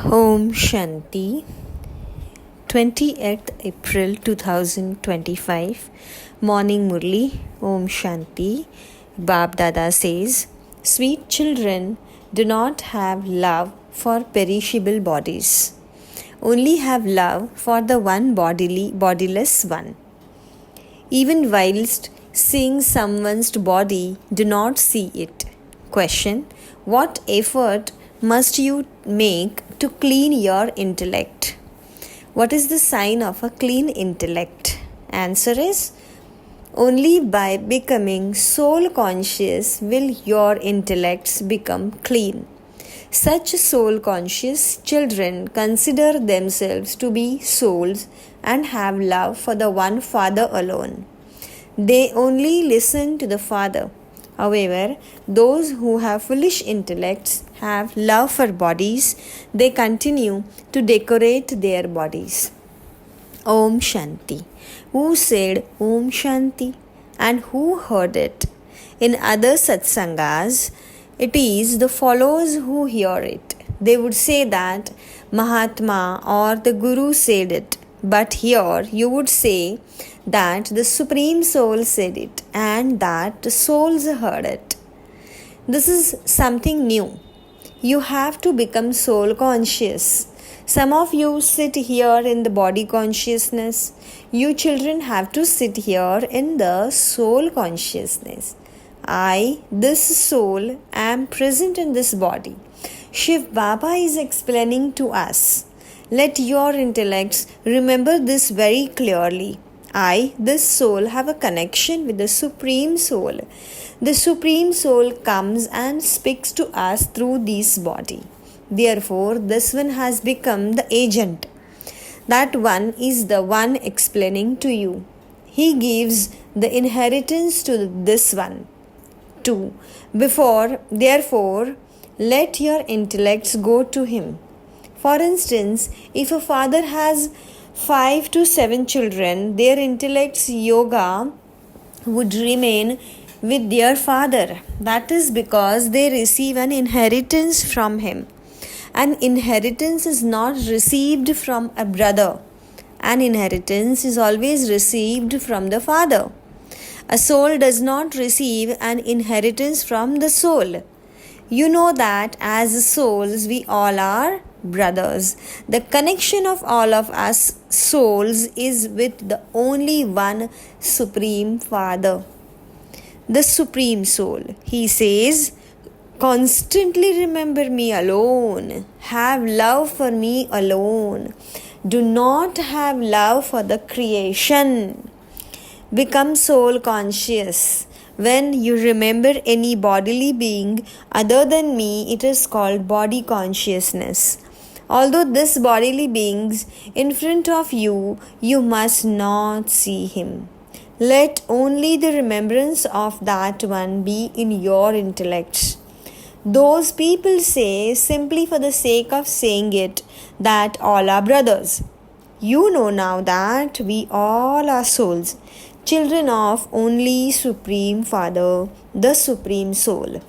Om Shanti, 28th April 2025, Morning Murli, Om Shanti. Bab Dada says, Sweet children, do not have love for perishable bodies. Only have love for the one bodiless one. Even whilst seeing someone's body, do not see it. Question: what effort must you make to clean your intellect? What is the sign of a clean intellect? Answer is, only by becoming soul conscious will your intellects become clean. Such soul conscious children consider themselves to be souls and have love for the one Father alone. They only listen to the Father. However, those who have foolish intellects have love for bodies. They continue to decorate their bodies. Om Shanti. Who said Om Shanti and who heard it? In other satsangas, it is the followers who hear it. They would say that Mahatma or the Guru said it. But here you would say that the Supreme Soul said it and that the souls heard it. This is something new. You have to become soul conscious. Some of you sit here in the body consciousness. You children have to sit here in the soul consciousness. I, this soul, am present in this body. Shiv Baba is explaining to us. Let your intellects remember this very clearly. I, this soul, have a connection with the Supreme Soul. The Supreme Soul comes and speaks to us through this body. Therefore, this one has become the agent. That one is the one explaining to you. He gives the inheritance to this one. 2. Therefore, let your intellects go to him. For instance, if a father has 5 to 7 children, their intellect's yoga would remain with their father. That is because they receive an inheritance from him. An inheritance is not received from a brother. An inheritance is always received from the father. A soul does not receive an inheritance from the soul. You know that as souls we all are brothers. The connection of all of us souls is with the only one Supreme Father, the Supreme Soul. He says, constantly remember me alone. Have love for me alone. Do not have love for the creation. Become soul conscious. When you remember any bodily being other than me, it is called body consciousness. Although this bodily beings in front of you, you must not see him. Let only the remembrance of that one be in your intellect. Those people say, simply for the sake of saying it, that all are brothers. You know now that we all are souls, children of only Supreme Father, the Supreme Soul.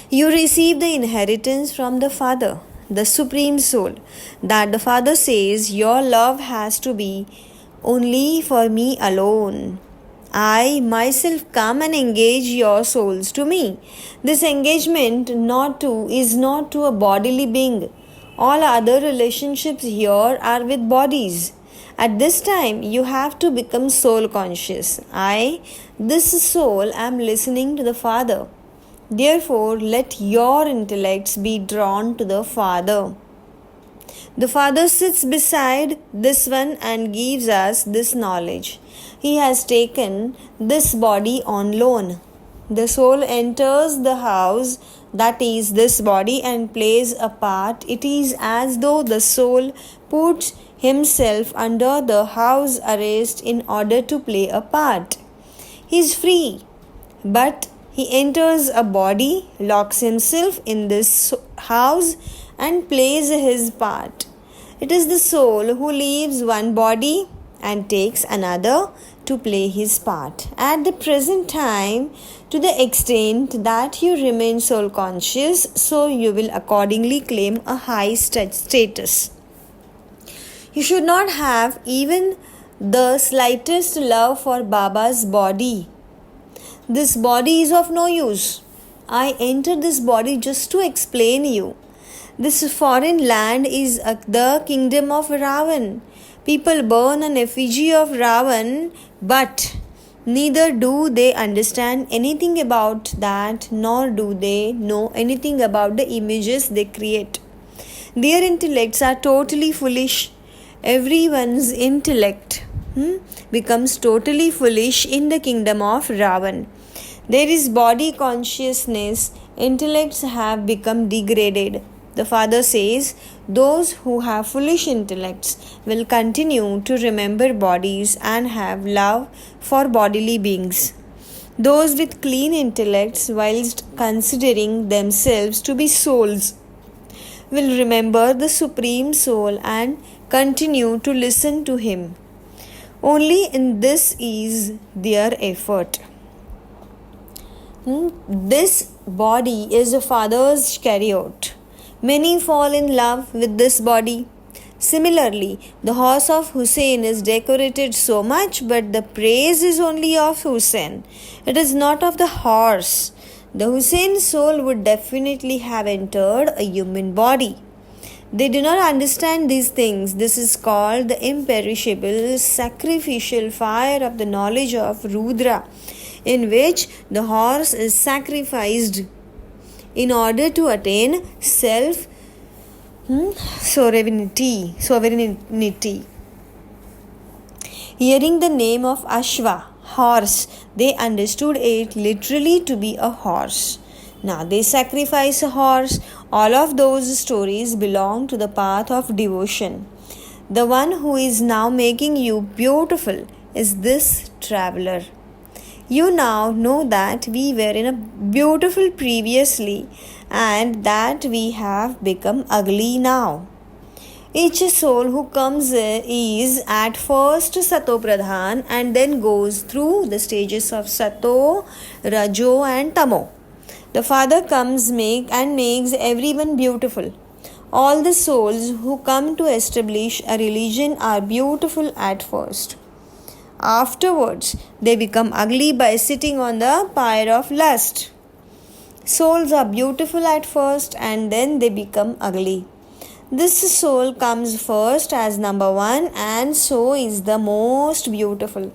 You receive the inheritance from the Father, the Supreme Soul, that the Father says your love has to be only for me alone. I myself come and engage your souls to me. This engagement is not to a bodily being. All other relationships here are with bodies. At this time, you have to become soul conscious. I, this soul, am listening to the Father. Therefore, let your intellects be drawn to the Father. The Father sits beside this one and gives us this knowledge. He has taken this body on loan. The soul enters the house, that is this body, and plays a part. It is as though the soul puts himself under the house arrest in order to play a part. He is free, but he enters a body, locks himself in this house and plays his part. It is the soul who leaves one body and takes another, to play his part. At the present time, to the extent that you remain soul conscious, so you will accordingly claim a high status. You should not have even the slightest love for Baba's body. This body is of no use. I entered this body just to explain you. This foreign land is the kingdom of Ravan. People burn an effigy of Ravan, but neither do they understand anything about that, nor do they know anything about the images they create. Their intellects are totally foolish. Everyone's intellect becomes totally foolish in the kingdom of Ravan. There is body consciousness. Intellects have become degraded. The father says, those who have foolish intellects will continue to remember bodies and have love for bodily beings. Those with clean intellects, whilst considering themselves to be souls, will remember the Supreme Soul and continue to listen to Him. Only in this is their effort. This body is a father's chariot. Many fall in love with this body. Similarly, the horse of Hussein is decorated so much, but the praise is only of Hussein. It is not of the horse. The Hussein soul would definitely have entered a human body. They do not understand these things. This is called the imperishable sacrificial fire of the knowledge of Rudra, in which the horse is sacrificed in order to attain sovereignty. Hearing the name of Ashva, horse, they understood it literally to be a horse. Now they sacrifice a horse. All of those stories belong to the path of devotion. The one who is now making you beautiful is this traveler. You now know that we were in a beautiful previously and that we have become ugly now. Each soul who comes is at first Sato Pradhan and then goes through the stages of Sato, Rajo and Tamo. The Father comes and makes everyone beautiful. All the souls who come to establish a religion are beautiful at first. Afterwards, they become ugly by sitting on the pyre of lust. Souls are beautiful at first and then they become ugly. This soul comes first as number one and so is the most beautiful.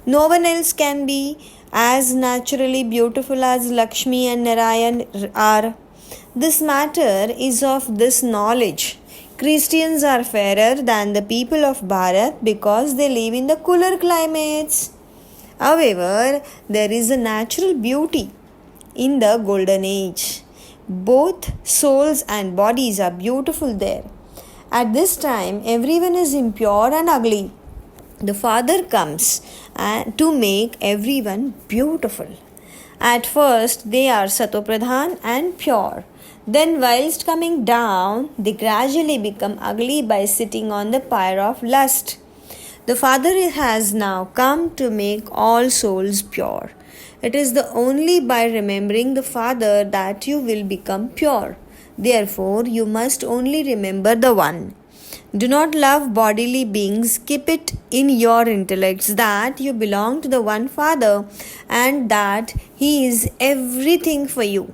No one else can be as naturally beautiful as Lakshmi and Narayan are. This matter is of this knowledge. Christians are fairer than the people of Bharat because they live in the cooler climates. However, there is a natural beauty in the golden age. Both souls and bodies are beautiful there. At this time, everyone is impure and ugly. The Father comes to make everyone beautiful. At first, they are Satopradhan and pure. Then, whilst coming down, they gradually become ugly by sitting on the pyre of lust. The Father has now come to make all souls pure. It is the only by remembering the Father that you will become pure. Therefore, you must only remember the One. Do not love bodily beings. Keep it in your intellects that you belong to the one Father and that He is everything for you.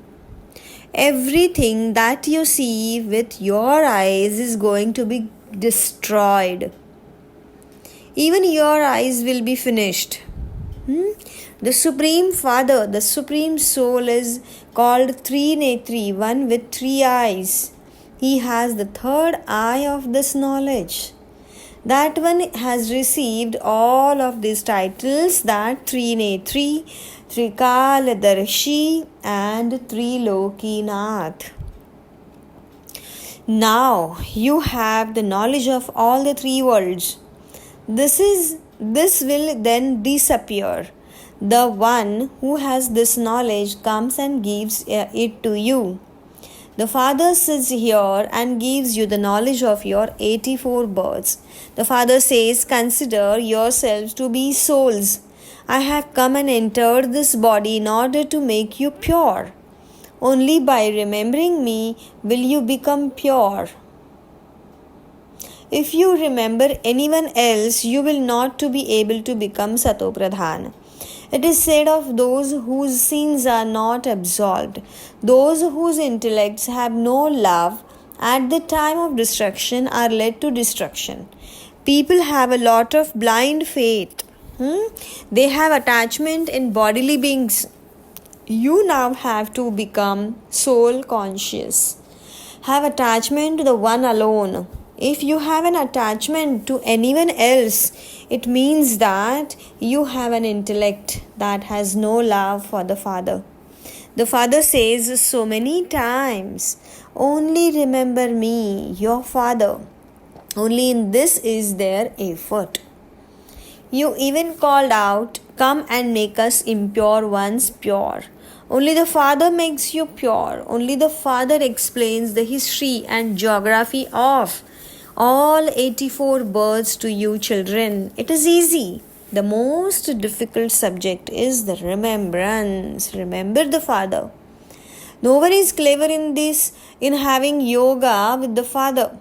Everything that you see with your eyes is going to be destroyed. Even your eyes will be finished. The Supreme Father, the Supreme Soul is called Trinetri, one with three eyes. He has the third eye of this knowledge. That one has received all of these titles, that Trinetri, Trikaladarshi and Trilokinath. Now you have the knowledge of all the three worlds. This will then disappear. The one who has this knowledge comes and gives it to you. The Father sits here and gives you the knowledge of your 84 births. The Father says, consider yourselves to be souls. I have come and entered this body in order to make you pure. Only by remembering me will you become pure. If you remember anyone else, you will not to be able to become Satopradhan. It is said of those whose sins are not absolved, those whose intellects have no love, at the time of destruction are led to destruction. People have a lot of blind faith. They have attachment in bodily beings. You now have to become soul conscious. Have attachment to the one alone. If you have an attachment to anyone else, it means that you have an intellect that has no love for the Father. The Father says so many times, only remember me, your Father. Only in this is their effort. You even called out, come and make us impure ones pure. Only the Father makes you pure. Only the Father explains the history and geography of all 84 births to you children. It is easy. The most difficult subject is the remembrance. Remember the Father. No one is clever in this, in having yoga with the Father.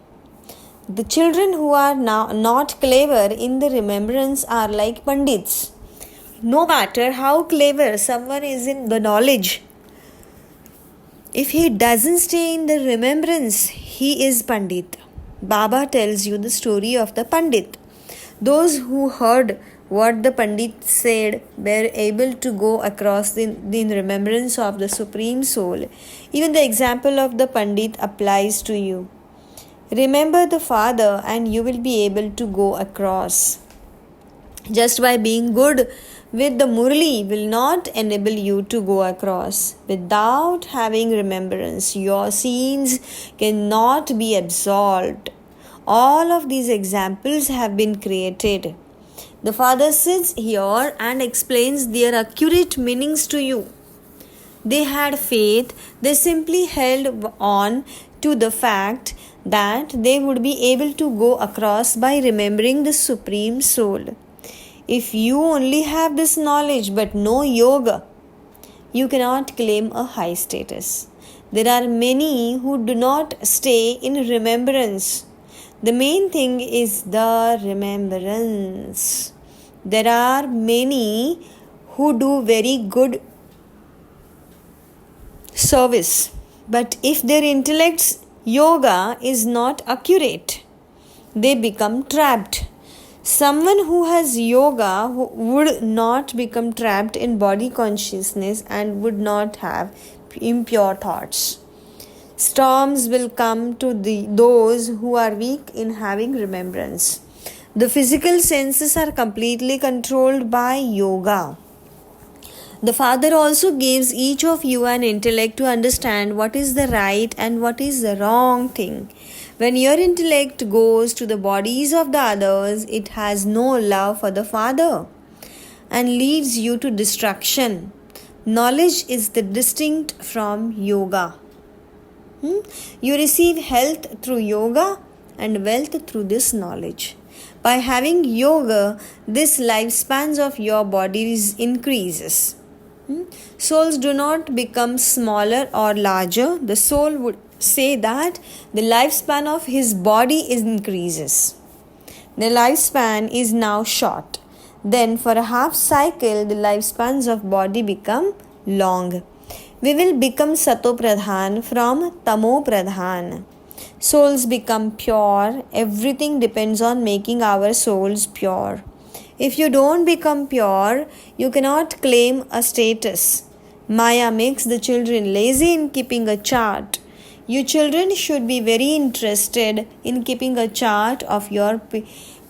The children who are now not clever in the remembrance are like Pandits. No matter how clever someone is in the knowledge, if he doesn't stay in the remembrance, he is Pandit. Baba tells you the story of the Pandit. Those who heard what the Pandit said were able to go across in remembrance of the Supreme Soul. Even the example of the Pandit applies to you. Remember the Father and you will be able to go across. Just by being good with the Murli will not enable you to go across. Without having remembrance, your sins cannot be absolved. All of these examples have been created. The Father sits here and explains their accurate meanings to you. They had faith, they simply held on to the fact that they would be able to go across by remembering the Supreme Soul. If you only have this knowledge but no yoga, you cannot claim a high status. There are many who do not stay in remembrance. The main thing is the remembrance. There are many who do very good service, but if their intellect's yoga is not accurate, they become trapped. Someone who has yoga would not become trapped in body consciousness and would not have impure thoughts. Storms will come to those who are weak in having remembrance. The physical senses are completely controlled by yoga. The Father also gives each of you an intellect to understand what is the right and what is the wrong thing. When your intellect goes to the bodies of the others, it has no love for the Father and leads you to destruction. Knowledge is the distinct from yoga. You receive health through yoga and wealth through this knowledge. By having yoga, this lifespans of your bodies increases. Souls do not become smaller or larger. The soul would say that the lifespan of his body increases. The lifespan is now short. Then for a half cycle, the lifespans of body become long. We will become Satopradhan from Tamopradhan. Souls become pure. Everything depends on making our souls pure. If you don't become pure, you cannot claim a status. Maya makes the children lazy in keeping a chart. You children should be very interested in keeping a chart of your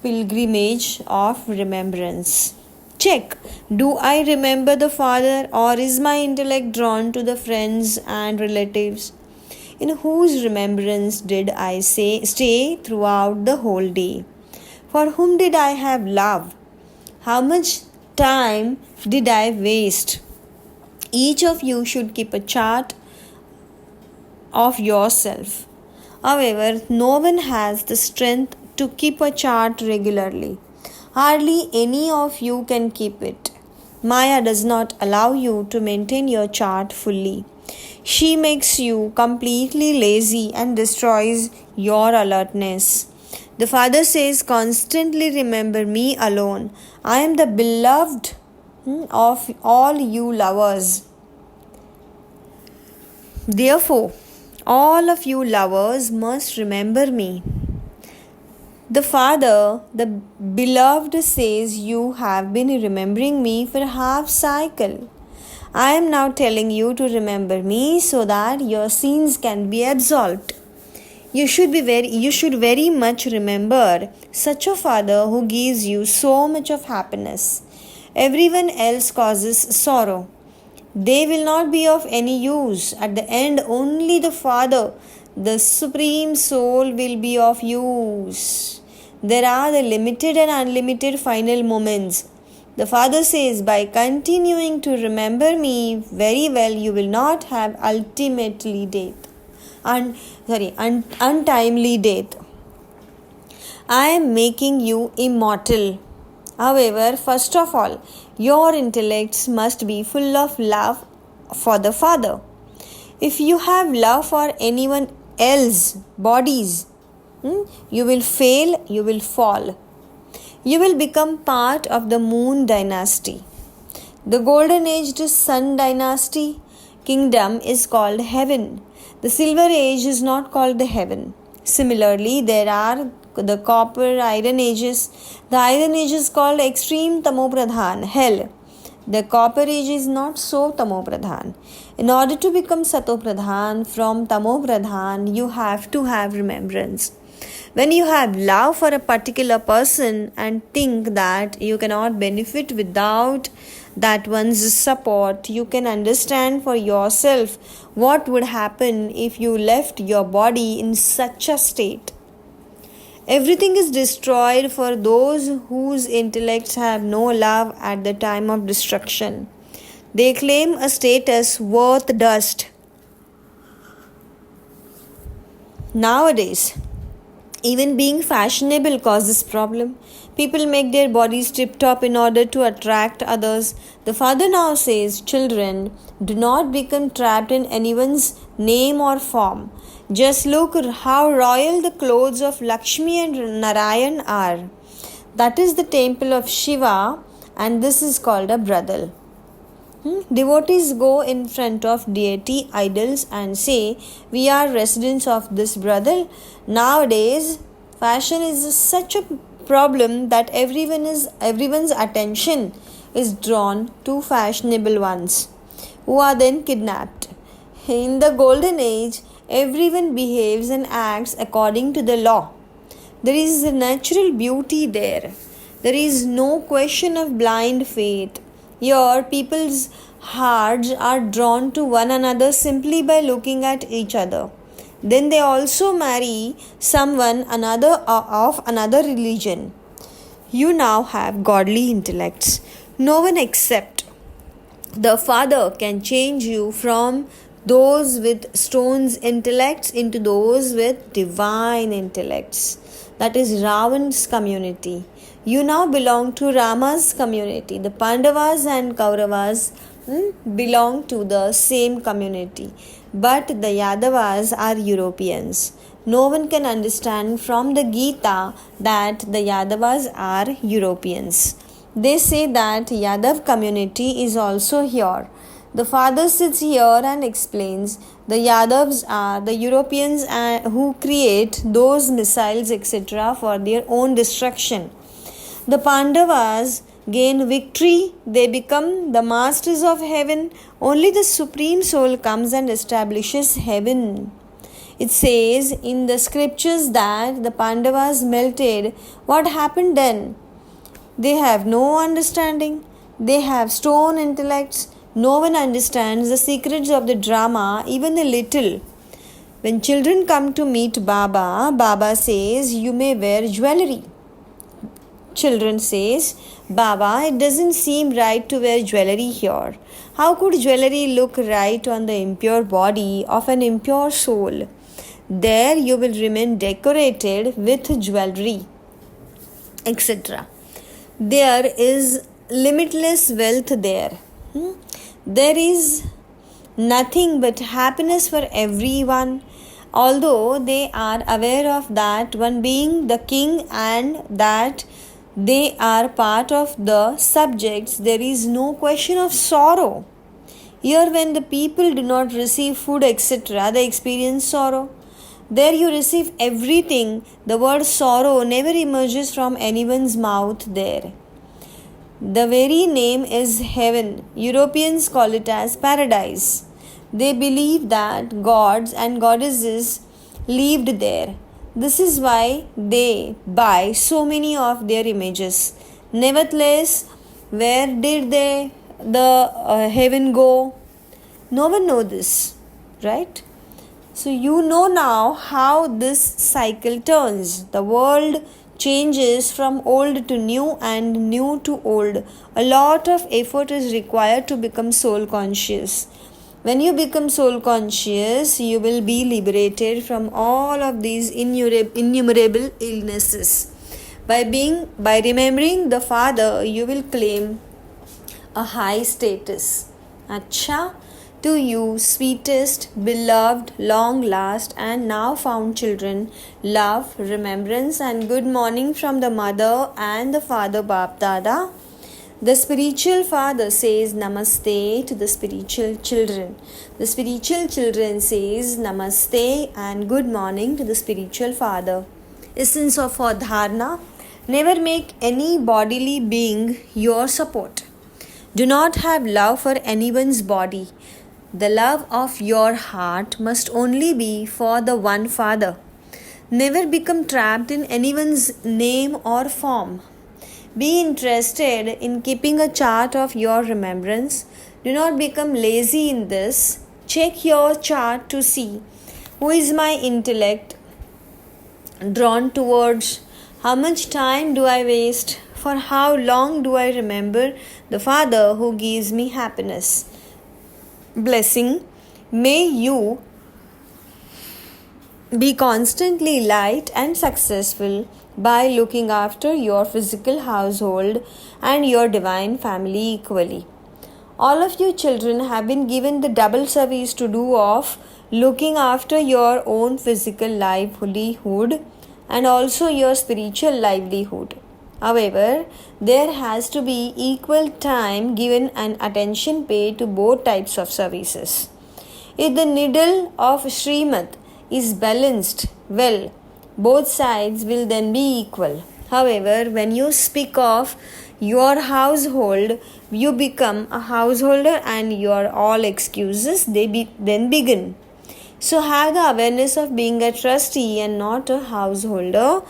pilgrimage of remembrance. Check, do I remember the Father, or is my intellect drawn to the friends and relatives? In whose remembrance did I stay throughout the whole day? For whom did I have love? How much time did I waste? Each of you should keep a chart of yourself. However, no one has the strength to keep a chart regularly. Hardly any of you can keep it. Maya does not allow you to maintain your chart fully. She makes you completely lazy and destroys your alertness. The Father says, constantly remember me alone. I am the beloved of all you lovers. Therefore, all of you lovers must remember me. The Father, the Beloved, says, you have been remembering me for half cycle. I am now telling you to remember me so that your sins can be absolved. You should very much remember such a Father who gives you so much of happiness. Everyone else causes sorrow. They will not be of any use. At the end, only the Father, the Supreme Soul, will be of use. There are the limited and unlimited final moments. The Father says, by continuing to remember me very well, you will not have untimely death. Untimely death. I am making you immortal. However, first of all, your intellects must be full of love for the Father. If you have love for anyone else, bodies, you will fail, you will fall. You will become part of the Moon dynasty. The golden aged Sun dynasty kingdom is called heaven. The silver age is not called the heaven. Similarly, there are the copper iron ages. The iron age is called extreme tamopradhan, hell. The copper age is not so tamopradhan. In order to become satopradhan from tamopradhan, you have to have remembrance. When you have love for a particular person and think that you cannot benefit without that one's support, you can understand for yourself what would happen if you left your body in such a state. Everything is destroyed for those whose intellects have no love at the time of destruction. They claim a status worth dust. Nowadays, even being fashionable causes problem. People make their bodies tip-top in order to attract others. The Father now says, children, do not become trapped in anyone's name or form. Just look how royal the clothes of Lakshmi and Narayan are. That is the temple of Shiva, and this is called a brothel. Devotees go in front of deity idols and say, we are residents of this brothel. Nowadays, fashion is such a problem that everyone's attention is drawn to fashionable ones, who are then kidnapped. In the golden age, everyone behaves and acts according to the law. There is a natural beauty there. There is no question of blind faith. Here, people's hearts are drawn to one another simply by looking at each other. Then they also marry someone of another religion. You now have godly intellects. No one except the Father can change you from those with stone's intellects into those with divine intellects. That is Ravan's community. You now belong to Rama's community. The Pandavas and Kauravas belong to the same community. But the Yadavas are Europeans. No one can understand from the Gita that the Yadavas are Europeans. They say that Yadav community is also here. The Father sits here and explains the Yadavs are the Europeans who create those missiles etc. for their own destruction. The Pandavas gain victory, they become the masters of heaven. Only the Supreme Soul comes and establishes heaven. It says in the scriptures that the Pandavas melted. What happened then? They have no understanding. They have stone intellects. No one understands the secrets of the drama, even a little. When children come to meet Baba, Baba says, you may wear jewelry. Children says, Baba, it doesn't seem right to wear jewelry here. How could jewelry look right on the impure body of an impure soul? There you will remain decorated with jewelry, etc. There is limitless wealth there. There is nothing but happiness for everyone. Although they are aware of that one being the king and that they are part of the subjects, there is no question of sorrow. Here, when the people do not receive food, etc., they experience sorrow. There, you receive everything. The word sorrow never emerges from anyone's mouth there. The very name is heaven. Europeans call it as paradise. They believe that gods and goddesses lived there. This is why they buy so many of their images. Nevertheless, where did the heaven go? No one knows this, right? So you know now how this cycle turns. The world changes from old to new and new to old. A lot of effort is required to become soul conscious. When you become soul conscious, you will be liberated from all of these innumerable illnesses. By remembering the Father, you will claim a high status. Acha, to you, sweetest, beloved, long last, and now found children, love, remembrance, and good morning from the mother and the father Bap Dada. The spiritual father says namaste to the spiritual children. The spiritual children says namaste and good morning to the spiritual father. Essence of dharana: never make any bodily being your support. Do not have love for anyone's body. The love of your heart must only be for the one Father. Never become trapped in anyone's name or form. Be interested in keeping a chart of your remembrance. Do not become lazy in this. Check your chart to see who is my intellect drawn towards. How much time do I waste? For how long do I remember the Father who gives me happiness? Blessing, may you be constantly light and successful by looking after your physical household and your divine family equally. All of you children have been given the double service to do of looking after your own physical livelihood and also your spiritual livelihood. However, there has to be equal time given and attention paid to both types of services. If the needle of Srimad is balanced well, both sides will then be equal. However, when you speak of your household, you become a householder and your all excuses then begin. So have the awareness of being a trustee and not a householder,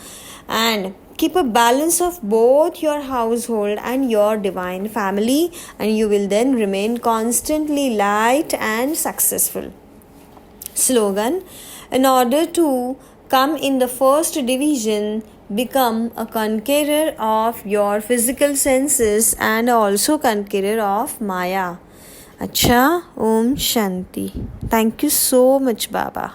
and keep a balance of both your household and your divine family, and you will then remain constantly light and successful. Slogan: in order to come in the first division, become a conqueror of your physical senses and also conqueror of Maya. Acha, Om Shanti. Thank you so much, Baba.